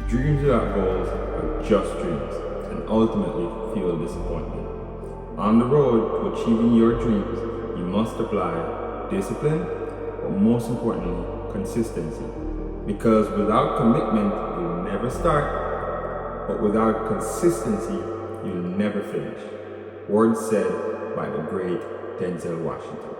Dreams without goals are just dreams and ultimately fuel disappointment. On the road to achieving your dreams, you must apply discipline, but most importantly, consistency. Because without commitment, you'll never start, but without consistency, you'll never finish. Words said by the great Denzel Washington.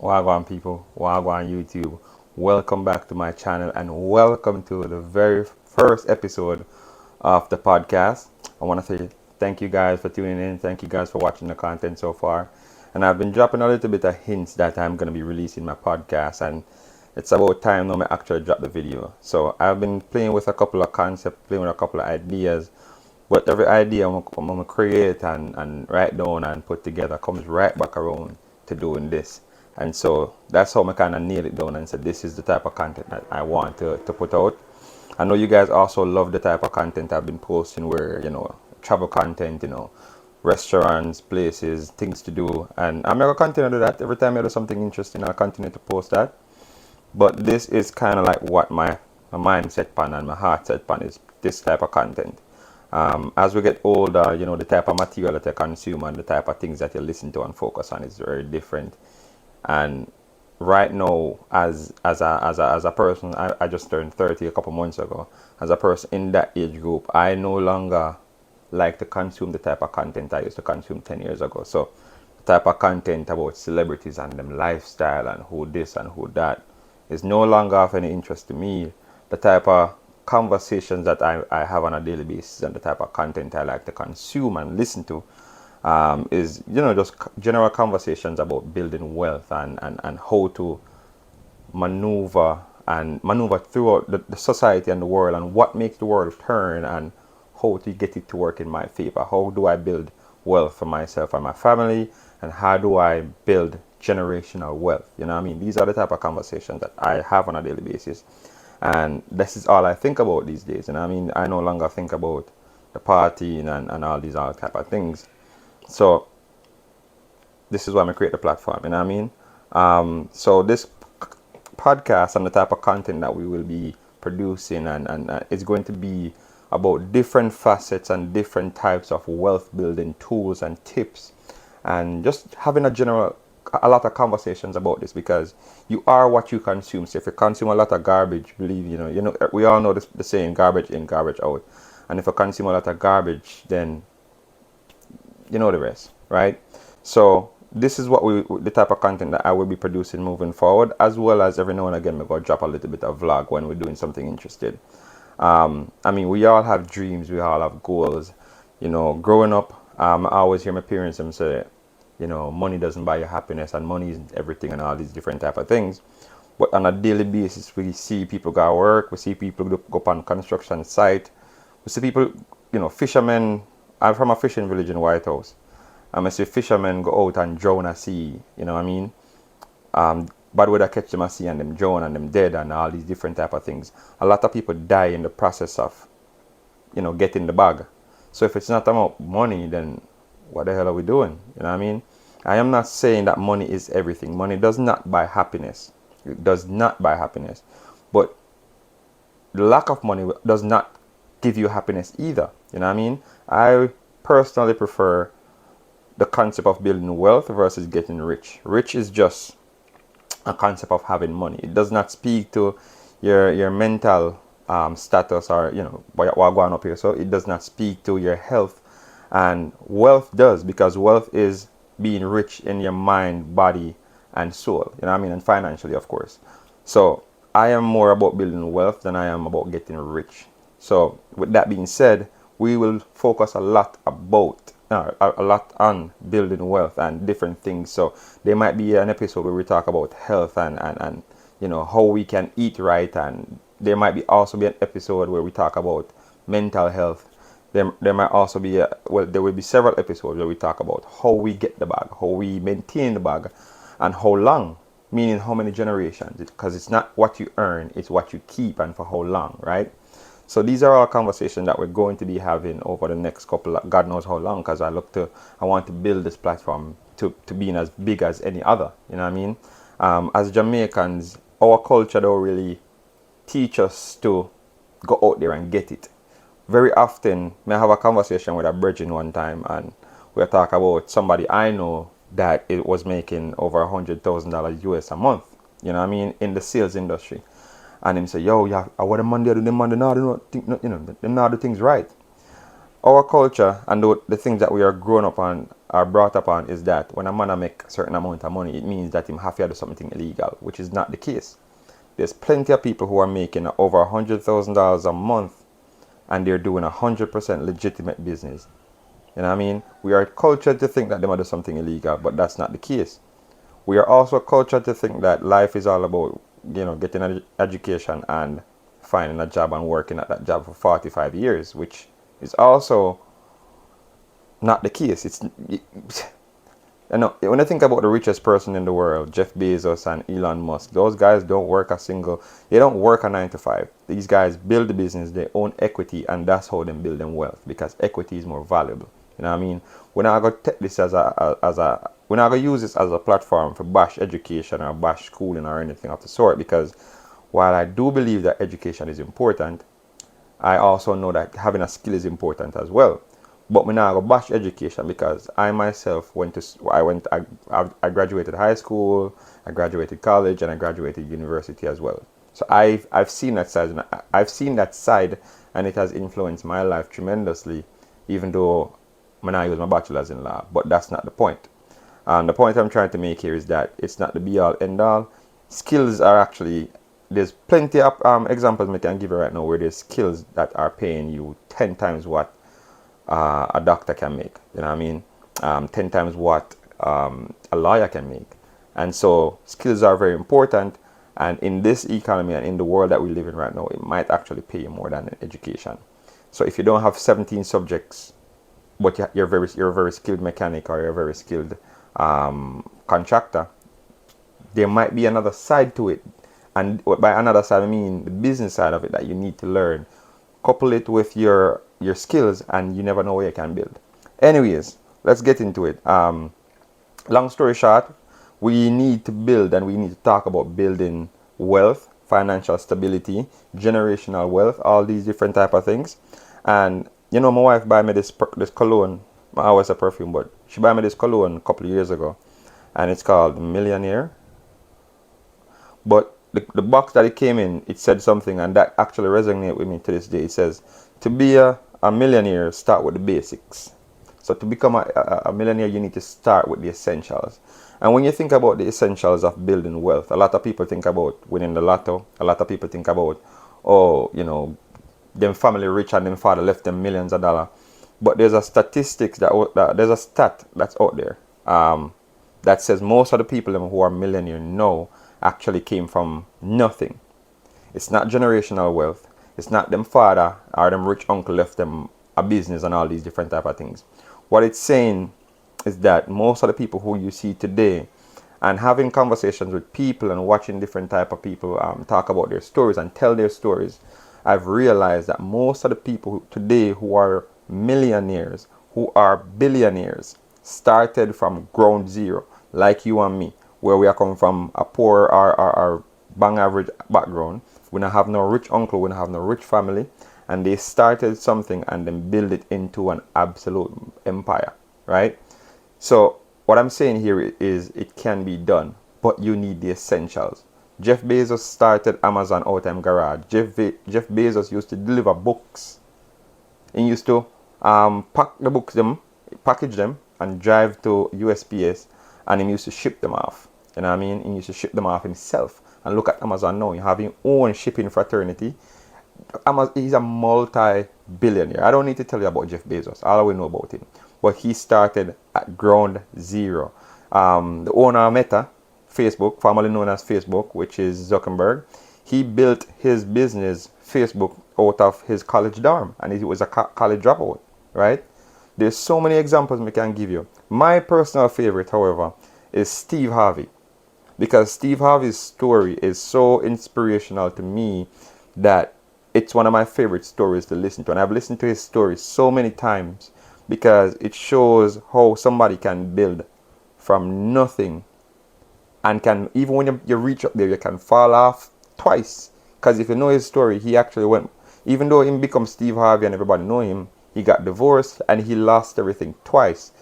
Wagwan people, Wagwan YouTube, welcome back to my channel and welcome to the very first episode of the podcast. I want to say thank you guys for tuning in, thank you guys for watching the content so far. And I've been dropping a little bit of hints that I'm going to be releasing my podcast, and it's about time now I actually drop the video. So I've been playing with a couple of concepts, playing with a couple of ideas, but every idea I'm going to create and write down and put together comes right back around to doing this. And so that's how I kind of nail it down and said this is the type of content that I want to put out. I know you guys also love the type of content I've been posting, where, travel content, restaurants, places, things to do. And I'm going to continue to do that. Every time I do something interesting, I'll continue to post that. But this is kind of like what my mindset pan and my heart set pan is, this type of content. As we get older, the type of material that I consume and the type of things that you listen to and focus on is very different. And right now, as a person, I just turned 30 a couple months ago. As a person in that age group, I no longer like to consume the type of content I used to consume 10 years ago. So the type of content about celebrities and them lifestyle and who this and who that is no longer of any interest to me. The type of conversations that I have on a daily basis and the type of content I like to consume and listen to is just general conversations about building wealth and how to maneuver throughout the society and the world, and what makes the world turn, and how to get it to work in my favor. How do I build wealth for myself and my family, and how do I build generational wealth? These are the type of conversations that I have on a daily basis, and this is all I think about these days. I no longer think about the partying and all these other type of things. So this is why I create the platform, so this podcast and the type of content that we will be producing and it's going to be about different facets and different types of wealth building tools and tips, and just having a lot of conversations about this, because you are what you consume. So if you consume a lot of garbage, believe we all know the saying, garbage in, garbage out. And if you consume a lot of garbage, then you know the rest, right? So this is the type of content that I will be producing moving forward, as well as every now and again we're going to drop a little bit of vlog when we're doing something interesting. We all have dreams, we all have goals. Growing up, I always hear my parents say, money doesn't buy you happiness, and money isn't everything, and all these different type of things. But on a daily basis, we see people go to work, we see people go up on construction site, we see people, fishermen. I'm from a fishing village in White House. I see fishermen go out and drown at sea, bad weather catch them at sea and them drown and them dead and all these different type of things. A lot of people die in the process of, getting the bag. So if it's not about money, then what the hell are we doing? I am not saying that money is everything. Money does not buy happiness. It does not buy happiness. But the lack of money does not give you happiness either. I personally prefer the concept of building wealth versus getting rich. Rich is just a concept of having money. It does not speak to your mental status or what going up here. So it does not speak to your health, and wealth does, because wealth is being rich in your mind, body, and soul. And financially, of course. So I am more about building wealth than I am about getting rich. So with that being said, we will focus a lot on building wealth and different things. So there might be an episode where we talk about health and how we can eat right, and there might also be an episode where we talk about mental health. There might also be there will be several episodes where we talk about how we get the bag, how we maintain the bag, and how long, meaning how many generations, because it's not what you earn, it's what you keep and for how long, right? So these are all conversations that we're going to be having over the next couple of, God knows how long, because I want to build this platform to being as big as any other. You know what I mean? As Jamaicans, our culture don't really teach us to go out there and get it. Very often, I have a conversation with a brethren one time, and we talk about somebody I know that it was making over $100,000 US a month. You know what I mean? In the sales industry. And him say, yo, yeah, what the man they do, them man they not do think, you know, them not do things right. Our culture and the things that we are grown up on, are brought up on, is that when a man make a certain amount of money, it means that him have to do something illegal, which is not the case. There's plenty of people who are making over $100,000 a month, and they're doing 100% legitimate business. You know what I mean? We are cultured to think that they might do something illegal, but that's not the case. We are also cultured to think that life is all about, you know, getting an education and finding a job and working at that job for 45 years, which is also not the case. You know, when I think about the richest person in the world, Jeff Bezos and Elon Musk, those guys don't work they don't work a 9 to 5. These guys build the business, they own equity, and that's how they build them wealth, because equity is more valuable. You know what I mean? We're not going to take this we're not going to use this as a platform for bash education or bash schooling or anything of the sort, because while I do believe that education is important, I also know that having a skill is important as well. But we're not going to bash education, because I myself I graduated high school, I graduated college, and I graduated university as well. So I've seen that side, and it has influenced my life tremendously, even though when I use my bachelor's in law. But that's not the point. And the point I'm trying to make here is that it's not the be all end all. Skills are actually, there's plenty of examples I can give you right now where there's skills that are paying you 10 times what a doctor can make. You know what I mean? 10 times what a lawyer can make. And so skills are very important. And in this economy and in the world that we live in right now, it might actually pay you more than an education. So if you don't have 17 subjects, but you're a very skilled mechanic, or you're a very skilled contractor, there might be another side to it. And by another side, I mean the business side of it that you need to learn. Couple it with your skills, and you never know where you can build. Anyways, let's get into it. Long story short, we need to build, and we need to talk about building wealth, financial stability, generational wealth, all these different type of things. And you know, my wife buy me this cologne. I always a perfume, but she buy me this cologne a couple of years ago, and it's called Millionaire. But the box that it came in, it said something, and that actually resonates with me to this day. It says, to be a millionaire, start with the basics. So to become a millionaire, you need to start with the essentials. And when you think about the essentials of building wealth, a lot of people think about winning the lotto. A lot of people think about, oh, you know, them family rich and them father left them millions of dollars. But there's a statistics there's a stat that's out there that says most of the people who are millionaire now actually came from nothing. It's not generational wealth. It's not them father or them rich uncle left them a business and all these different type of things. What it's saying is that most of the people who you see today, and having conversations with people and watching different type of people talk about their stories and tell their stories, I've realized that most of the people today who are millionaires, who are billionaires, started from ground zero, like you and me, where we are coming from a poor or bang average background. We don't have no rich uncle, we don't have no rich family, and they started something and then build it into an absolute empire, right? So what I'm saying here is it can be done, but you need the essentials. Jeff Bezos started Amazon out of garage. Jeff Bezos used to deliver books. He used to package them, and drive to USPS, and he used to ship them off. You know what I mean? He used to ship them off himself. And look at Amazon now. You have your own shipping fraternity. He's a multi-billionaire. I don't need to tell you about Jeff Bezos. All we know about him. But he started at ground zero. The owner of Meta, Facebook, formerly known as Facebook, which is Zuckerberg, he built his business, Facebook, out of his college dorm. And he was a college dropout, right? There's so many examples we can give you. My personal favorite, however, is Steve Harvey. Because Steve Harvey's story is so inspirational to me that it's one of my favorite stories to listen to, and I've listened to his story so many times because it shows how somebody can build from nothing, and can, even when you reach up there, you can fall off twice. Because if you know his story, he actually went, even though he become Steve Harvey and everybody know him, he got divorced and he lost everything twice.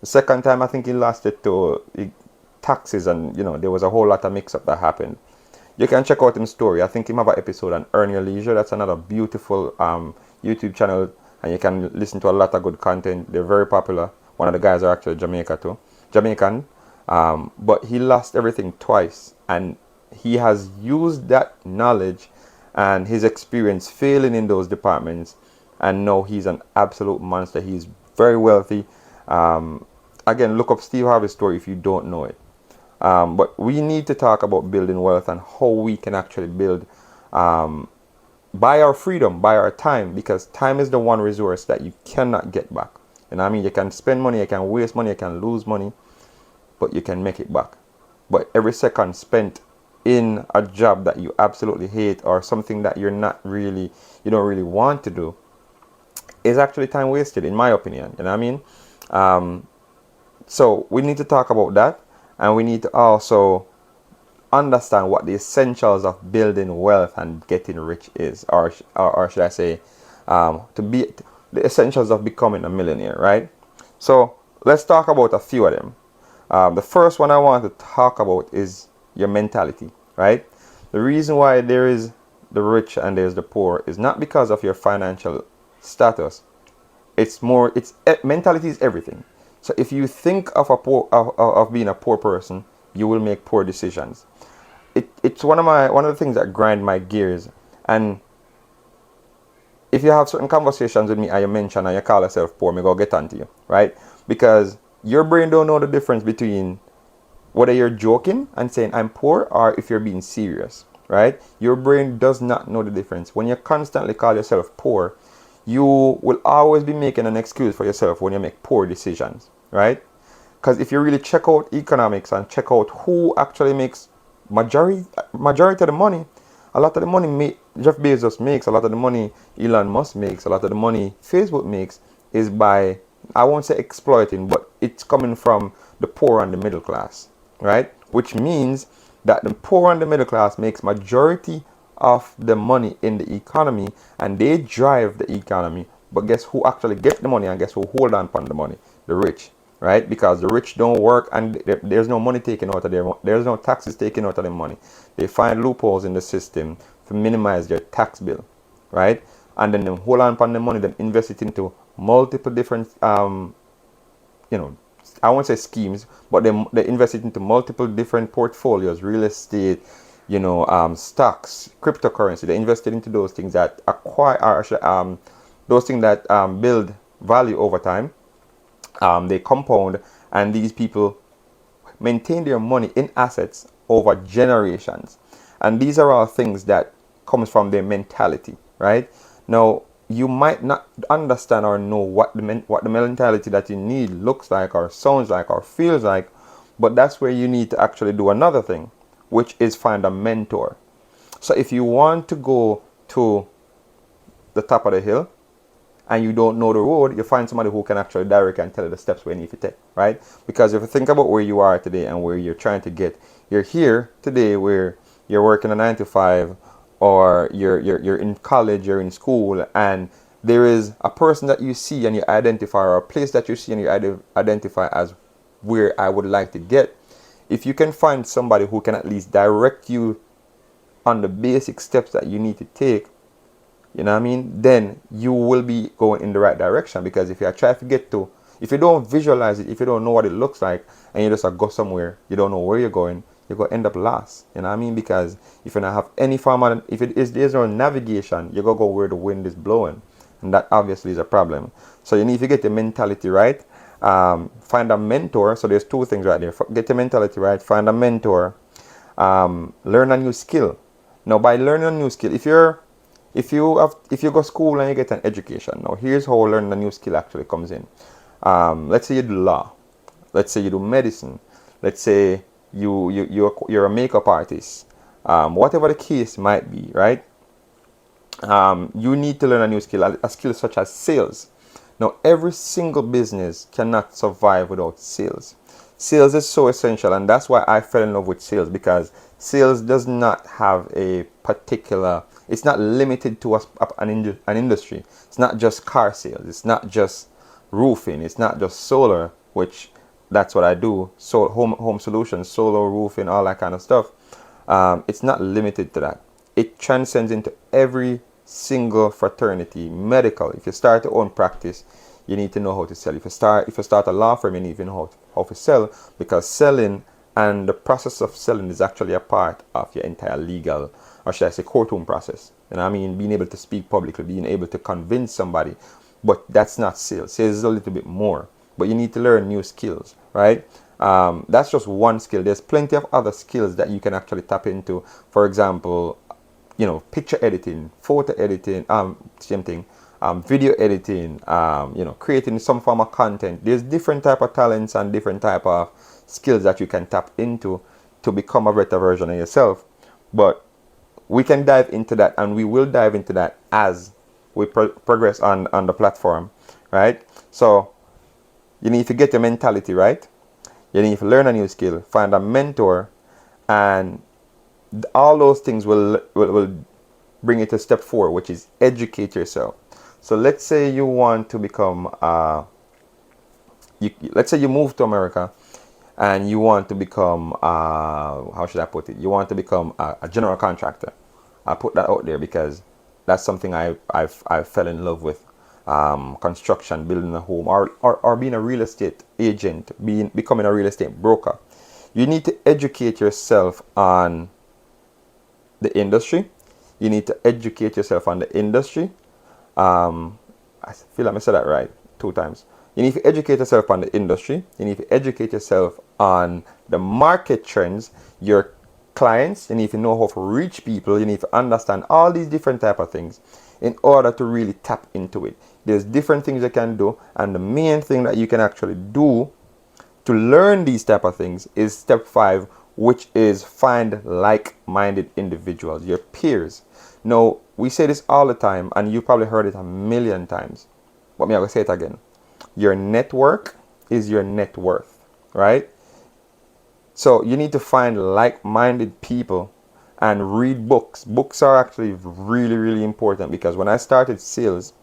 The second time, I think he lost it to taxes, and there was a whole lot of mix up that happened. You can check out his story. I think he have an episode on Earn Your Leisure. That's another beautiful YouTube channel, and you can listen to a lot of good content. They're very popular. One of the guys are actually Jamaican. But he lost everything twice, and he has used that knowledge and his experience failing in those departments, and now he's an absolute monster. He's very wealthy. Again, look up Steve Harvey's story if you don't know it. But we need to talk about building wealth and how we can actually build by our freedom, by our time, because time is the one resource that you cannot get back. And I mean, you can spend money, you can waste money, you can lose money, but you can make it back. But every second spent in a job that you absolutely hate, or something that you don't really want to do, is actually time wasted, in my opinion. You know what I mean? So we need to talk about that, and we need to also understand what the essentials of building wealth and getting rich is, or should I say, to be the essentials of becoming a millionaire, right? So let's talk about a few of them. The first one I want to talk about is your mentality, right? The reason why there is the rich and there's the poor is not because of your financial status. Mentality is everything. So if you think of of being a poor person, you will make poor decisions. It's one of the things that grind my gears. And if you have certain conversations with me and you mention and you call yourself poor, me go get onto you, right? Because your brain don't know the difference between whether you're joking and saying I'm poor, or if you're being serious, right? Your brain does not know the difference. When you constantly call yourself poor, you will always be making an excuse for yourself when you make poor decisions, right? Because if you really check out economics and check out who actually makes majority of the money, a lot of the money Jeff Bezos makes, a lot of the money Elon Musk makes, a lot of the money Facebook makes is by, I won't say exploiting, but it's coming from the poor and the middle class, right? Which means that the poor and the middle class makes majority of the money in the economy, and they drive the economy. But guess who actually gets the money, and guess who hold on to the money? The rich, right? Because the rich don't work, and there's no money taken out of there's no taxes taken out of their money. They find loopholes in the system to minimize their tax bill, right? And then they hold on to the money, then invest it into multiple different I won't say schemes, but they invest it into multiple different portfolios, real estate, stocks, cryptocurrency. They invested into those things that those things that build value over time. They compound, and these people maintain their money in assets over generations. And these are all things that comes from their mentality, right? Now, you might not understand or know what the mentality that you need looks like, or sounds like, or feels like, but that's where you need to actually do another thing, which is find a mentor. So if you want to go to the top of the hill and you don't know the road, you find somebody who can actually direct and tell you the steps where you need to take, right? Because if you think about where you are today and where you're trying to get, you're here today where you're working a 9 to 5, or you're in college, you're in school, and there is a person that you see and you identify, or a place that you see and you identify as where I would like to get. If you can find somebody who can at least direct you on the basic steps that you need to take, then you will be going in the right direction. Because if you try to if you don't visualize it, if you don't know what it looks like, and you just go somewhere, you don't know where you're going, you're going to end up lost. Because if you don't have any form of, there's no navigation, you're going to go where the wind is blowing. And that obviously is a problem. So you need to get your mentality right. Find a mentor. So there's two things right there. Get your mentality right. Find a mentor. Learn a new skill. Now, by learning a new skill, if you go to school and you get an education, now here's how learning a new skill actually comes in. Let's say you do law. Let's say you do medicine. Let's say you're a makeup artist. Whatever the case might be, right? You need to learn a new skill, a skill such as sales. Now, every single business cannot survive without sales. Sales is so essential, and that's why I fell in love with sales, because sales does not have a particular, it's not limited to an industry. It's not just car sales, it's not just roofing, it's not just solar, which that's what I do. So home solutions, solar, roofing, all that kind of stuff. It's not limited to that. It transcends into every single fraternity. Medical, if you start your own practice, you need to know how to sell. If you start a law firm, you need to know how to sell, because selling and the process of selling is actually a part of your entire legal, or should I say, courtroom process. And I mean, being able to speak publicly, being able to convince somebody. But that's not sales. Sales is a little bit more. But you need to learn new skills, right? That's just one skill. There's plenty of other skills that you can actually tap into. For example, picture editing, photo editing, same thing, video editing, creating some form of content. There's different type of talents and different type of skills that you can tap into to become a better version of yourself. But we can dive into that, and we will dive into that as we progress on the platform, right? So you need to get your mentality right. You need to learn a new skill, find a mentor, and all those things will bring you to step 4, which is educate yourself. So let's say you want to become, let's say you move to America and you want to become, how should I put it? You want to become a general contractor. I put that out there because that's something I fell in love with. Construction, building a home, or being a real estate agent, becoming a real estate broker. You need to educate yourself on the industry. You need to educate yourself on the industry. I feel like I said that right 2 times. You need to educate yourself on the industry. You need to educate yourself on the market trends, your clients. You need to know how to reach people. You need to understand all these different type of things in order to really tap into it. There's different things you can do, and the main thing that you can actually do to learn these type of things is step 5, which is find like-minded individuals, your peers. Now, we say this all the time, and you probably heard it a million times, but I'm going to say it again. Your network is your net worth, right? So you need to find like-minded people and read books. Books are actually really, really important, because when I started sales,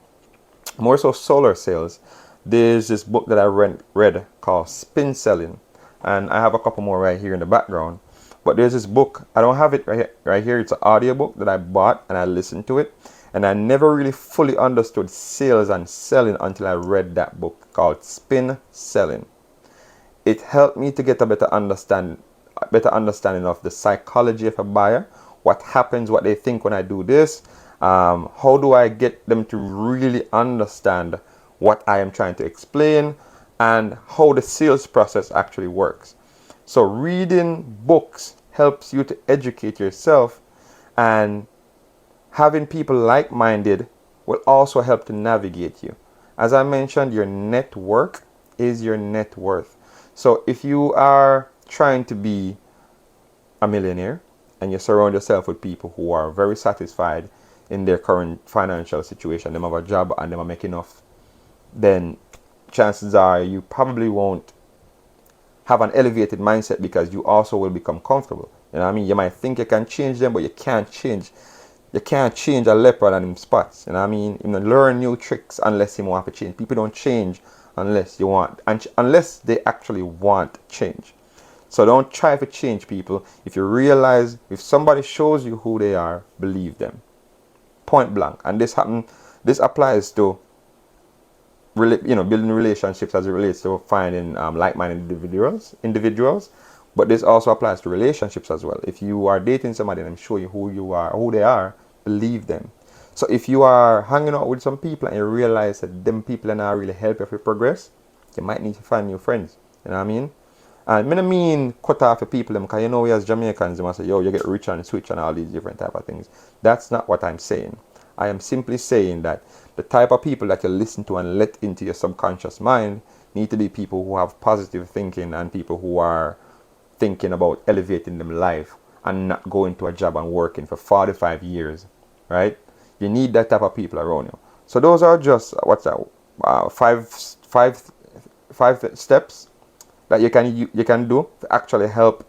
more so solar sales, there's this book that I read called Spin Selling, and I have a couple more right here in the background. But there's this book, I don't have it right here. It's an audiobook that I bought and I listened to it, and I never really fully understood sales and selling until I read that book called Spin Selling. It helped me to get a better understanding of the psychology of a buyer, what happens, what they think when I do this, how do I get them to really understand what I am trying to explain, and how the sales process actually works. So reading books helps you to educate yourself, and having people like-minded will also help to navigate you. As I mentioned, your network is your net worth. So if you are trying to be a millionaire and you surround yourself with people who are very satisfied in their current financial situation, them have a job and them make enough, then chances are you probably won't have an elevated mindset, because you also will become comfortable. You know what I mean? You might think you can change them, but you can't change a leopard on him spots. You know what I mean? You know, learn new tricks unless you want to change. People don't change unless they actually want change. So don't try to change people. If you realize, if somebody shows you who they are, believe them. Point blank. And this applies to building relationships as it relates to finding like-minded individuals, but this also applies to relationships as well. If you are dating somebody and I'm showing you who they are, believe them. So if you are hanging out with some people and you realize that them people are not really help you to progress, you might need to find new friends. You know what I mean? And I don't mean cut off the people, because we as Jamaicans, they must say, yo, you get rich and switch and all these different type of things. That's not what I'm saying. I am simply saying that the type of people that you listen to and let into your subconscious mind need to be people who have positive thinking, and people who are thinking about elevating them life and not going to a job and working for 45 years, right? You need that type of people around you. So those are just what's that? Five steps that you can do to actually help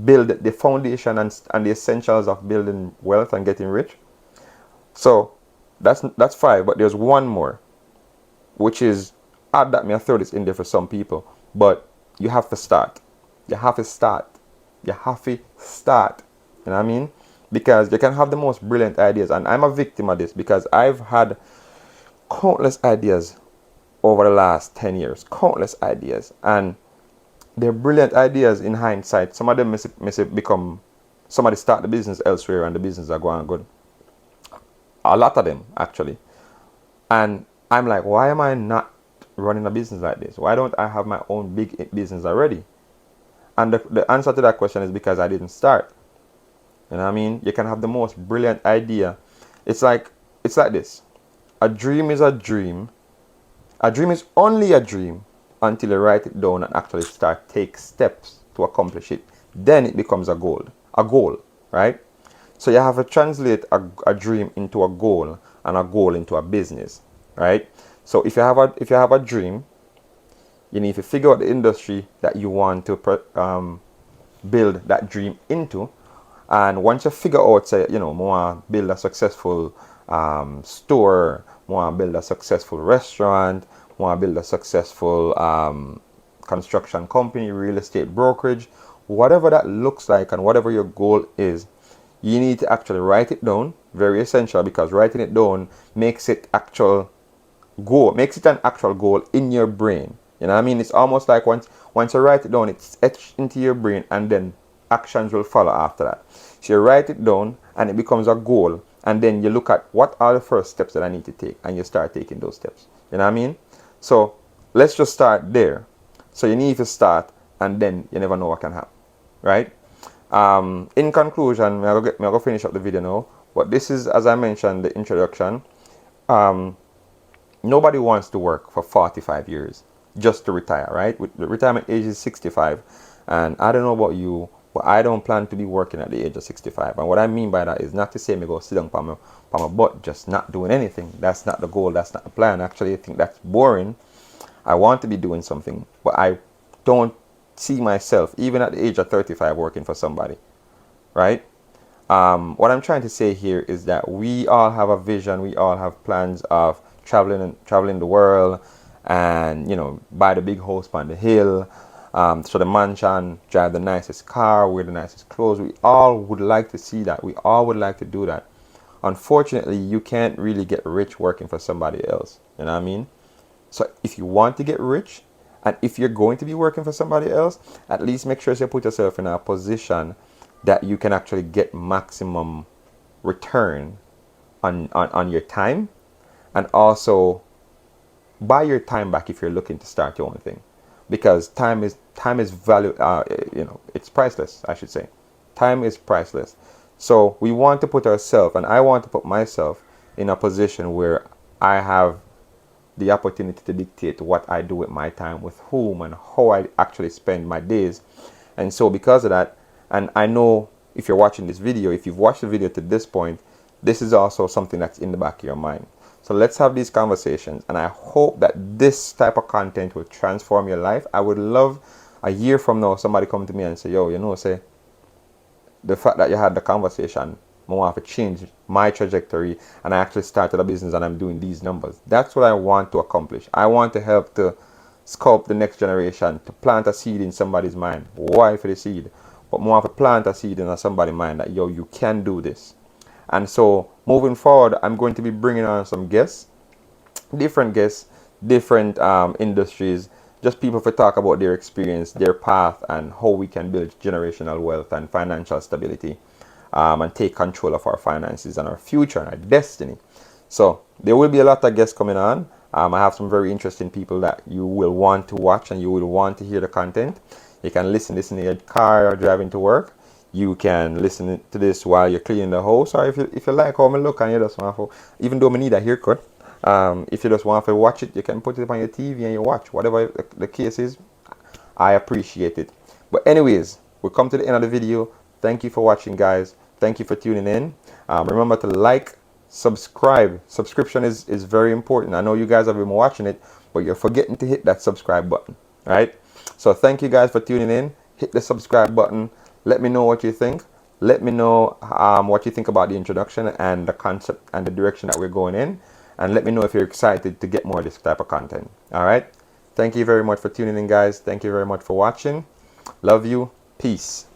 build the foundation and the essentials of building wealth and getting rich. So that's five, but there's one more, which is add that me I throw this in there for some people, but you have to start. You have to start. You have to start. You know what I mean? Because you can have the most brilliant ideas, and I'm a victim of this because I've had countless ideas over the last 10 years, countless ideas, and they're brilliant ideas in hindsight. Some of them may become, somebody start the business elsewhere and the business are going good. A lot of them actually. And I'm like, why am I not running a business like this? Why don't I have my own big business already? And the answer to that question is because I didn't start. You know what I mean? You can have the most brilliant idea. It's like this. A dream is a dream. A dream is only a dream until you write it down and actually take steps to accomplish it. Then it becomes a goal. A goal, right? So you have to translate a dream into a goal and a goal into a business, right? So if you have a dream, you need to figure out the industry that you want to build that dream into. And once you figure out, say, you know, I want to build a successful store, I want to build a successful restaurant, I want to build a successful construction company, real estate brokerage, whatever that looks like and whatever your goal is, you need to actually write it down. Very essential, because writing it down makes it an actual goal in your brain. You know what I mean? It's almost like once you write it down, it's etched into your brain, and then actions will follow after that. So you write it down and it becomes a goal, and then you look at what are the first steps that I need to take, and you start taking those steps. You know what I mean? So let's just start there. So you need to start, and then you never know what can happen, right? In conclusion, I'm going to finish up the video now, but this is, as I mentioned, the introduction. Nobody wants to work for 45 years just to retire, right? The retirement age is 65, and I don't know about you, but I don't plan to be working at the age of 65. And what I mean by that is not to say me go sit down on my butt just not doing anything. That's not the goal. That's not the plan. Actually, I think that's boring. I want to be doing something, but I don't see myself, even at the age of 35, working for somebody, right? What I'm trying to say here is that we all have a vision. We all have plans of traveling the world, and, you know, buy the big house on the hill, so the mansion, drive the nicest car, wear the nicest clothes. We all would like to see that. We all would like to do that. Unfortunately, you can't really get rich working for somebody else. You know what I mean? So if you want to get rich, and if you're going to be working for somebody else, at least make sure you put yourself in a position that you can actually get maximum return on your time, and also buy your time back if you're looking to start your own thing, because time is value. You know, it's priceless, I should say. Time is priceless. So we want to put ourselves, and I want to put myself in a position where I have the opportunity to dictate what I do with my time, with whom, and how I actually spend my days. And so because of that, and I know if you're watching this video, if you've watched the video to this point, this is also something that's in the back of your mind. So let's have these conversations, and I hope that this type of content will transform your life. I would love a year from now somebody come to me and say, yo, you know, say, the fact that you had the conversation, I want to change my trajectory, and I actually started a business and I'm doing these numbers. That's what I want to accomplish. I want to help to sculpt the next generation, to plant a seed in somebody's mind. Why for the seed? But more of a plant a seed in somebody's mind that, yo, you can do this. And so moving forward, I'm going to be bringing on some guests, different industries, just people to talk about their experience, their path, and how we can build generational wealth and financial stability, and take control of our finances and our future and our destiny. So there will be a lot of guests coming on. I have some very interesting people that you will want to watch, and you will want to hear the content. You can listen in your car or driving to work. You can listen to this while you're cleaning the house, or if you like how I look and you just want to, even though I need a haircut, if you just want to watch it, you can put it on your TV and you watch. Whatever the case is, I appreciate it. But anyways, we'll come to the end of the video. Thank you for watching, guys. Thank you for tuning in. Remember to like, Subscription is very important. I know you guys have been watching it, but you're forgetting to hit that subscribe button, right? So thank you guys for tuning in. Hit the subscribe button. Let me know what you think. Let me know what you think about the introduction and the concept and the direction that we're going in, and let me know if you're excited to get more of this type of content. All right, thank you very much for tuning in, guys. Thank you very much for watching. Love you. Peace.